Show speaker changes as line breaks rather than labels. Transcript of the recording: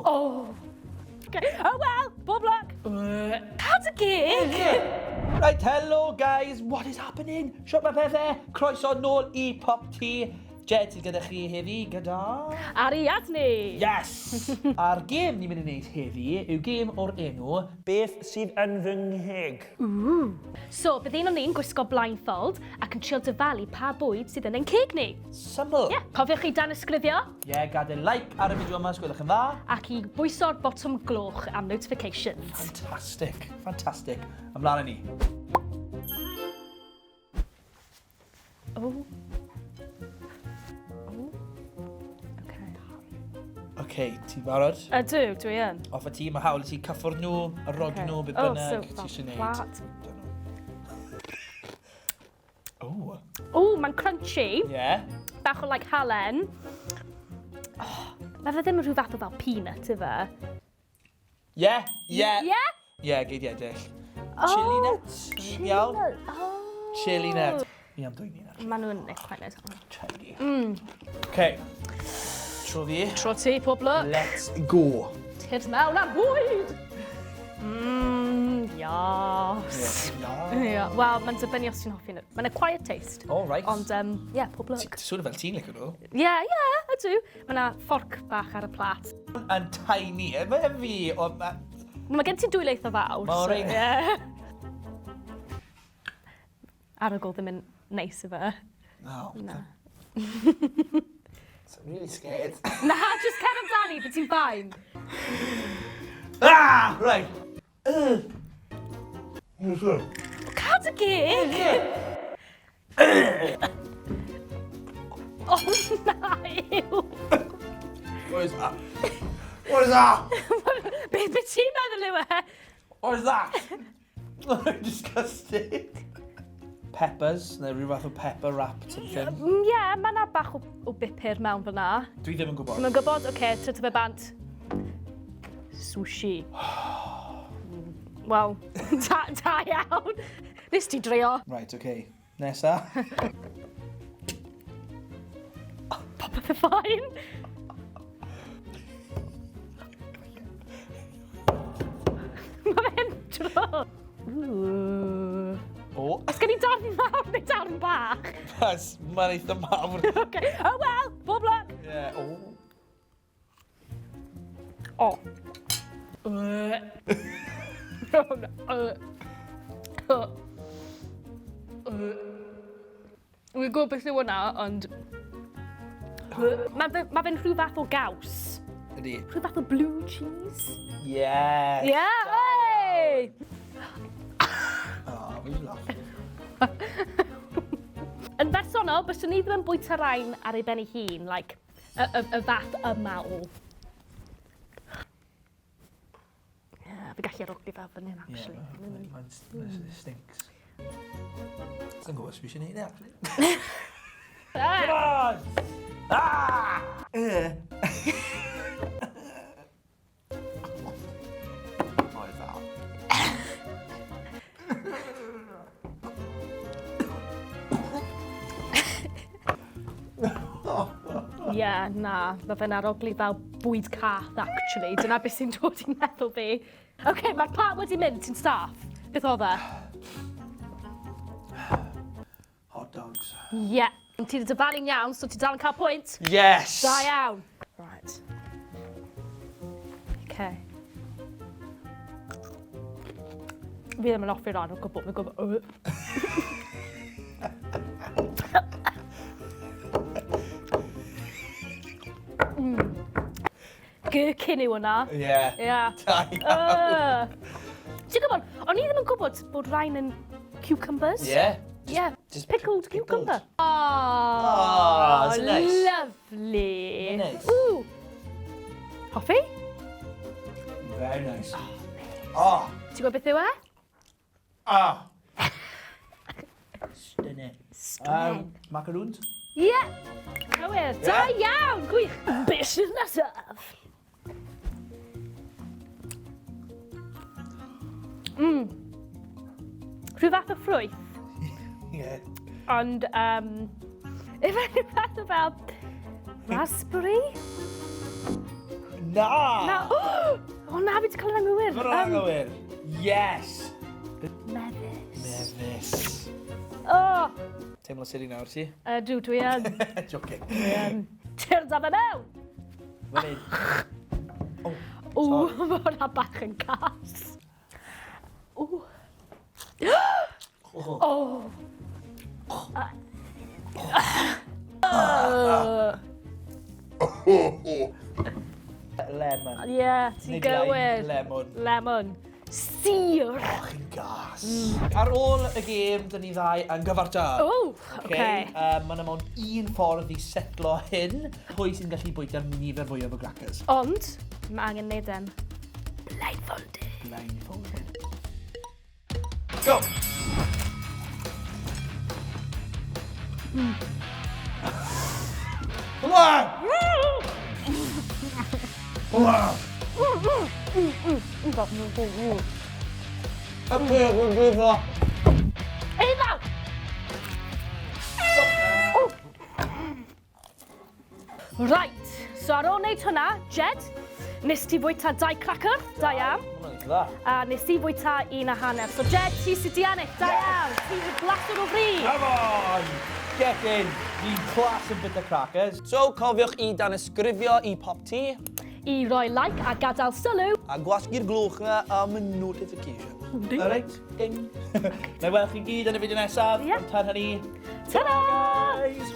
bachw.
Oh. Okay. Oh well, bob luck. How's a gig?
Right, hello guys, what is happening? Siwt mae pethau? Croeso nôl I PopT. Jed sydd gyda chi heddi gyda...
Ariadne.
Yes! A'r gêm ni'n mynd i wneud heddi yw gêm o'r enw Beth sydd yn fy ngheg.
So, bydd un o'n ni'n gwisgo blindfold ac yn trio dyfalu pa bwyd sydd yn ein ceg ni.
Syml.
Ie, cofiwch chi Tanysgrifia.
Ie, gadael like ar y fideo yma, sgwylwch yn dda.
Ac i bwyso'r botwm gloch am notifications.
Fantastic, fantastic. Ymlaen â ni.
Oh.
OK, ti'n barod?
Ydw, dwi yn.
Off y ti, mae hawl i ti cyffwrdd nhw, arog nhw, beth bynnag ti eisiau gwneud.
O, mae'n crunchy.
Ie.
Bach o like halen. Mae fe ddim yn rhyw fath o fel peanut, yfe?
Ie, ie.
Ie?
Ie, geidiedig. Chili nuts. Iawn. Chili nuts. Fi am dwy'n un.
Maen nhw'n neud quite nice.
Chili. OK. Tro fi.
Tro ti, pob look.
Let's go.
Tyd mewn am bwyd. Ias. Ie. Wel, mae'n dibynnu os ti'n hoffi nhw. Mae'n a quiet taste.
Oh, right.
Ond, ie, pob look.
Ti'n sôn fel ti'n licio nhw?
Ie, ydw. Mae yna fforc bach ar y plat.
Yn tiny. Mae fi...
Mae gen ti dwyleith o fawr.
Mawr ein.
Ie. Arogl ddim yn neis i fe.
No.
Na.
I'm really scared.
Na, just cer amdani, but ti'n fine.
Ah! Right.
Cad y gig! Oh, na, ew.
What is that? What is that?
Beth ti'n meddwl yw e?
What is that? Disgusting. Peppers, neu rhyw fath o pepper wrap, something.
Ie, mae yna bach o bupur mewn fyna.
Dwi ddim yn gwybod.
Dwi'n gwybod, oce, tyd fe bant. Sushi. Wel, da iawn. Nes ti drio.
Right, oce. Nesa.
Popeth y ffain. Mae fe'n dro.
O.
Os gen i darn mawr neu darn bach?
Mae'n eitha mawr.
OK. Oh well, bob luck.
Ie, o.
O. Wy'n gwybod beth yw hwnna, ond... Mae fe'n rhyw fath o gaws.
Ydy.
Rhyw fath o blue cheese.
Yes.
Yeah, hey!
Oh, fi'n laugh.
Yn bersonol, byswn ni ddim yn bwyta rain ar ei ben ei hun, like, y fath yma o. Fi gallu arogli fel fan hyn, actually.
Mae'n stinks. Sa'n gwybod swi eisiau neud e, actually. Come on! Ah! What is that?
Ie, na, mae fe'n arogli fel bwyd cath, actually. Dyna beth sy'n dod i'n meddwl fi. OK, mae'r plat wedi mynd, ti'n staff. Beth o fe?
Hot dogs.
Ie. Ti wedi dyfalu'n iawn, so ti dal yn cael pwynt?
Yes!
Da iawn. Right. OK. Fi ddim yn offi'r rhan o gwbl, fi'n gwybod. Gherkin yw hwnna.
Ie.
Ie.
Da iawn.
Ti'n gwybod, o'n i ddim yn gwybod bod rhain yn cucumbers.
Ie.
Ie,
just
pickled
pickled.
cucumber.
Oh, that's nice.
Lovely.
Nice.
Ooh. Hoffi?
Very nice. Oh.
Ti'n gwybod beth yw e?
Ah. Stunning.
Stunning.
Macaroons?
Ie. Cywir. Da iawn. Gwych. Beth sydd nesaf? Rhyw fath o ffrwyth.
Ie.
Ond, efe rhyw fath o fel raspberry?
Na!
Na. O na, fi wedi cael yn anghywir.
Fy'r anghywir. Yes!
Mefus.
Mefus.
O!
Teimlo sydd i nawr ti?
Dwi yn.
Joking.
Tyrd a fe mewn.
Fan hyn.
O, mae hwnna bach yn gas. O. O.
Lemon.
Ie, ti'n gywir.
Lemon.
Lemon. Sir.
O, chi'n gas. Ar ôl y gêm, dyn ni ddau yn gyfarta.
O, oce.
Mae yna mewn un ffordd i setlo hyn. Pwy sy'n gallu bwyta'r nifer fwyaf o crackers?
Ond, mae angen neud yn blindfolded.
Blindfolded. Go! Hwla! Hwla! Y peth yn gwybod.
Eiddo! Right, so ar ôl wneud hwnna, Jed, nes ti fwyta 2 cracker, da iawn.
Dda.
A nes ti fwyta 1.5. So Jed, ti sydd di ennill, da iawn. Ti'n glasur o fri.
Come on! Get in! Ni'n clas yn bit o crackers.
So, cofiwch i danysgrifio i PopT
I roi like a gadael sylw.
a gwasgu'r glwch na am y notification.
Alright, ding. Na i weld chi gyd yn y fideo nesaf.
Ie.
Ond tan hynny.
Ta-da!
Guys!